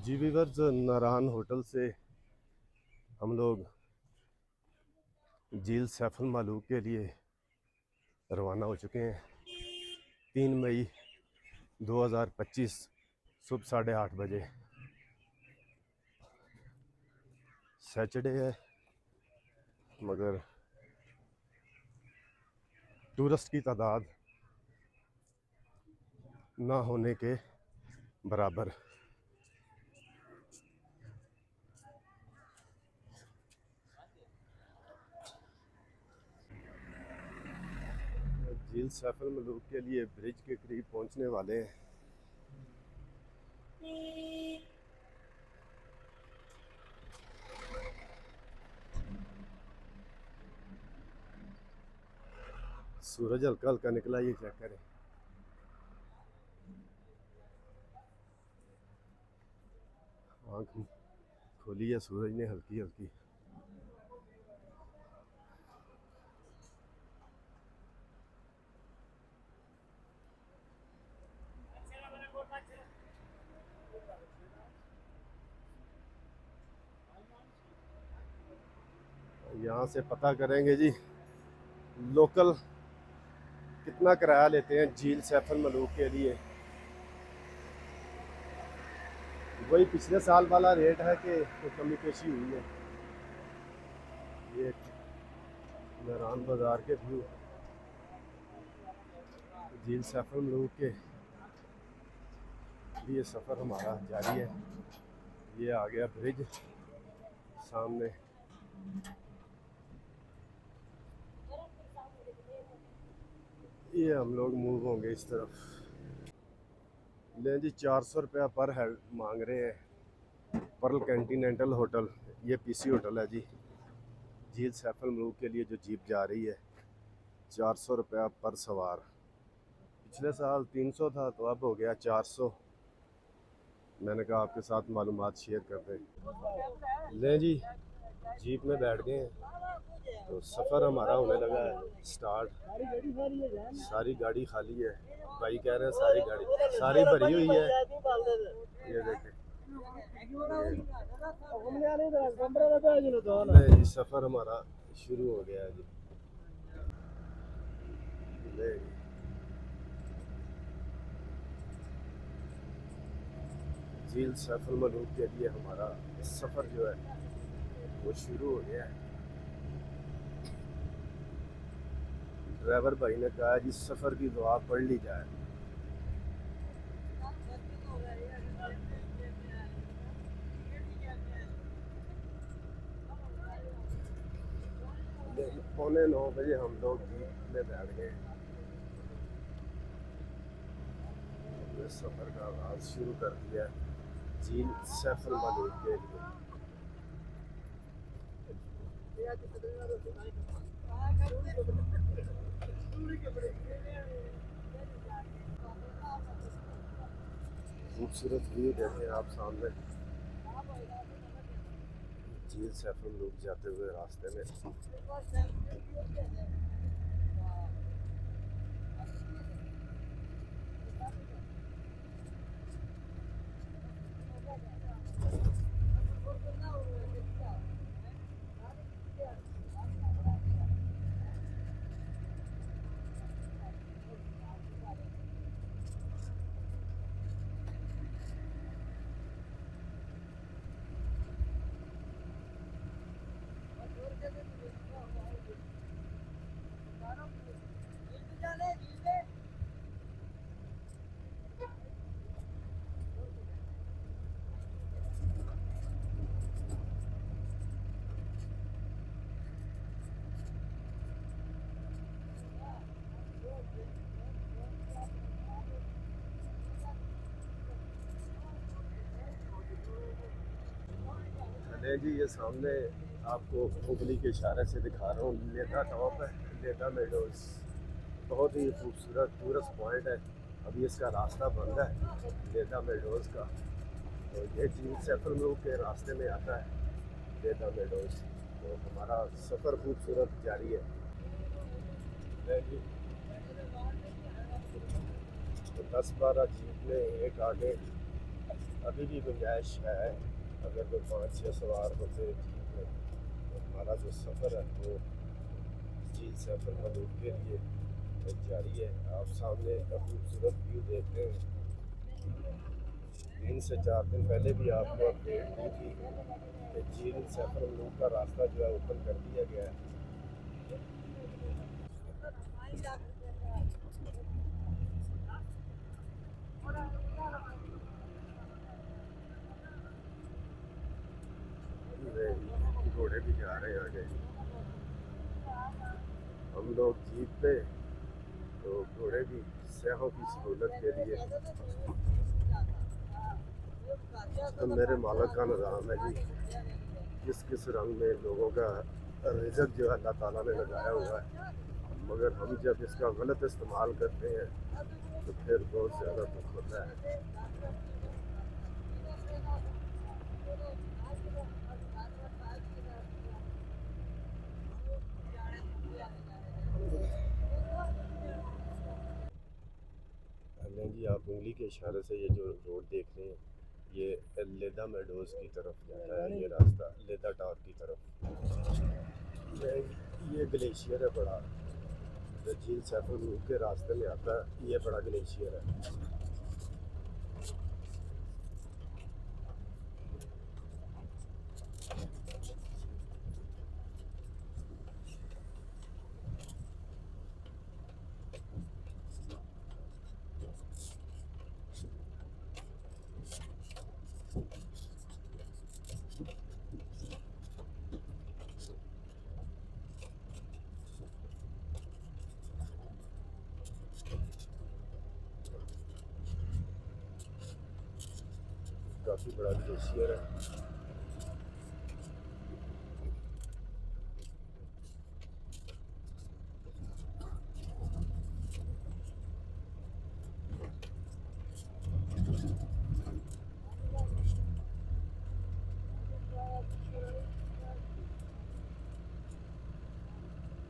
जी viewers, नारान hotel से हम लोग झील सैफुल मालूक के लिए रवाना हो चुके हैं। 3 मई 2025 सुबह 8:30 बजे सैटरडे है, मगर टूरिस्ट की तादाद ना होने के बराबर। झील सैफुल मालूक के लिए ब्रिज के करीब पहुंचने वाले हैं। सूरज हल्का हल्का निकला, ये चेक करें। आँख खोली है सूरज ने हल्की हल्की। यहाँ से पता करेंगे जी लोकल कितना किराया लेते हैं झील सैफुल मालूक के लिए। वही पिछले साल वाला रेट है कि कोई कमी पेशी हुई है। ये नारान बाजार के व्यू झील सैफुल मालूक के लिए सफ़र हमारा जारी है। ये आ गया ब्रिज सामने। ये हम लोग मूव होंगे इस तरफ। लें जी, 400 रुपया पर हेड मांग रहे हैं। पर्ल कॉन्टिनेंटल होटल, ये पीसी होटल है जी। झील सैफुल मालूक के लिए जो जीप जा रही है 400 रुपया पर सवार। पिछले साल 300 था, तो अब हो गया 400। मैंने कहा आपके साथ मालूमात शेयर कर दें। लें जी, जीप में बैठ गए हैं तो सफ़र हमारा होने लगा है स्टार्ट। सारी गाड़ी खाली है। भाई कह रहे हैं सारी गाड़ी सारी भरी हुई है। ये देखें, नहीं, सफ़र हमारा शुरू हो गया है जी। झील सैफुल मालूक के लिए हमारा सफ़र जो है वो शुरू हो गया है। ड्राइवर भाई ने कहा जी सफ़र की दुआ पढ़ ली जाए। पौने 9 बजे हम लोग जीप में बैठ गए। सफ़र का आगाज शुरू कर दिया झील सैफुल मालूक के लिए। खूबसूरत व्यू देखें आप सामने, झील सैफुल मालूक जाते हुए रास्ते में। ले जी, ये सामने आपको उंगली के इशारे से दिखा रहा हूँ, लेदा टॉप है, लेदा मेडोज। बहुत ही खूबसूरत टूरिस्ट पॉइंट है। अभी इसका रास्ता बंद है लेदा मेडोज का। तो ये झील सैफरमलूक के रास्ते में आता है लेदा मेडोज। तो हमारा सफ़र खूबसूरत जारी है। ले जी, तो 10-12 जीप में एक आगे अभी भी गुंजाइश है, अगर कोई 5-6 सवार होते जीप में। तो हमारा जो सफ़र है वो झील सैफरमलूक के लिए जारी है। आप सामने का खूबसूरत व्यू देख रहे हैं। 3 से 4 दिन पहले भी आपको अपडेट दी थी कि झील सैफरमलूक का रास्ता जो है ओपन कर दिया गया है। घोड़े भी जा रहे हैं आगे। हम लोग जीप पे, तो घोड़े भी सयाहों की सहूलत के लिए। तो मेरे मालिक का निज़ाम है जी, किस किस रंग में लोगों का रिज़्क जो है अल्लाह ताला ने लगाया हुआ है, मगर हम जब इसका गलत इस्तेमाल करते हैं तो फिर बहुत ज़्यादा दुख होता है। नहीं जी, आप उंगली के इशारे से ये जो रोड देख रहे हैं, ये लेदा मेडोज़ की तरफ जाता है, ये रास्ता लेदा टॉप की तरफ। ये ग्लेशियर है बड़ा, जो झील सैफरमलूक के रास्ते में आता है, ये बड़ा ग्लेशियर है। काफ़ी बड़ा ग्लेशियर है।